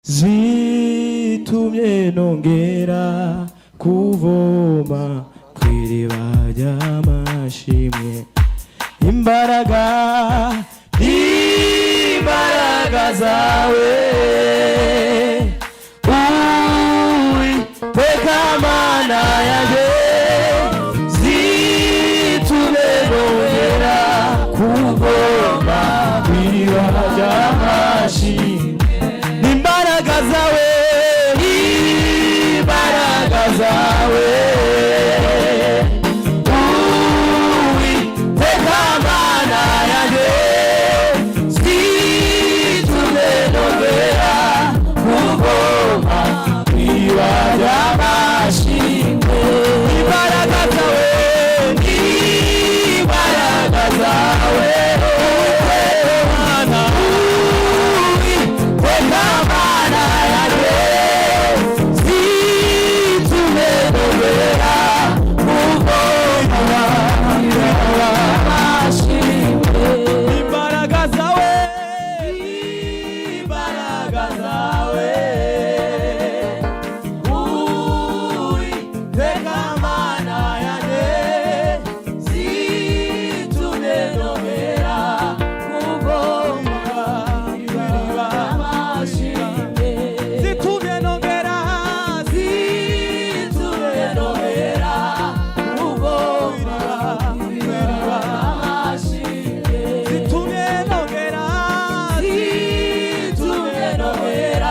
zitumye nongera kuvoma kw'iriba ry'amashimwe. Imbaraga zawe Uwiteka Mana yanjye, zitumye nongera kuvoma kw'iriba ry'amashimwe. Imbaraga zawe Uwiteka Mana yanjye, zitumye nongera kuvoma kw'iriba ry'amashimwe. Imbaraga zawe zitumye nongera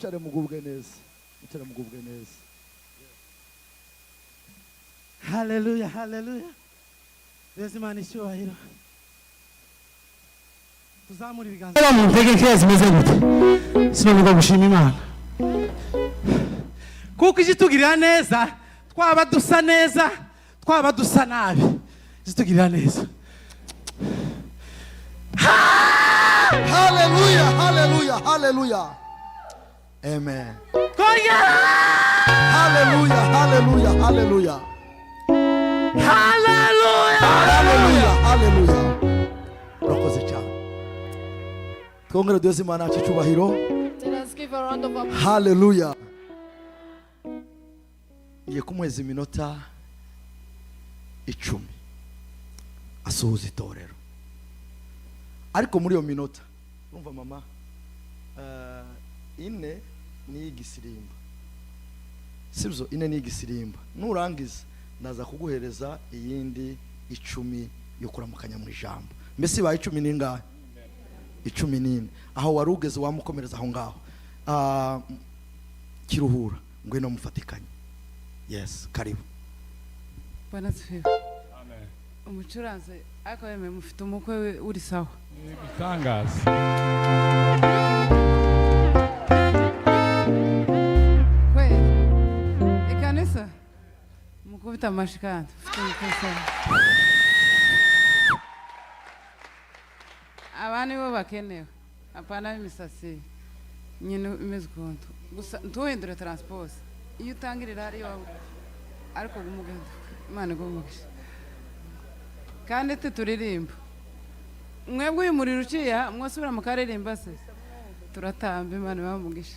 mwicare mugubwe neza. Mwicare mugubwe neza. Haleluya, haleluya. Yesu Imana icyubahiro. Tuzamura ibiganza. Rero mu ntege zimeze gute? Sinabwo gushima Imana. Kuko igitugirira neza, twaba dusa neza, twaba dusa nabi. Igitugirira neza. Hallelujah, hallelujah, hallelujah. Amen. Hallelujah, hallelujah, hallelujah. Hallelujah. Hallelujah, hallelujah. Urakoze cyane. Twongere duze Imana yacu icyubahiro. Let us give a round of applause. Hallelujah. Ngiye kumweza iminota 10 asuhuza itorero. Ariko muri iyo minota urumva mama ine ni igisirimba. Sibyo ine ni igisirimba. Nurangiza ndaza kuguhereza iyindi 10 yo kuramukanya mu ijambo. Mbese ba 10 ningahe? 14. Aho warugeze wamukomereza aho ngaho. Kiruhura ngwino mufatikanye. Yes, karibu. Bwana sifiwe. Amen. Umucuranzi ariko yeme mufite umukwe uri sawa. Bitangaza. Kwe. Ikanisa. Mukubita amashikandi. Ufite umukwe sawa. Abana bo bakenewe. Apana imisasi. Nyine imeze ukuntu. Gusa ntuhindure transport. Iyo utangirira hari wawe. Ariko gumugenda. Imana gumugisha. Kandi turirimba. Mwebwe uyu muriro uciye mwasubira mu karirimba se. Turatamba Imana bamugisha.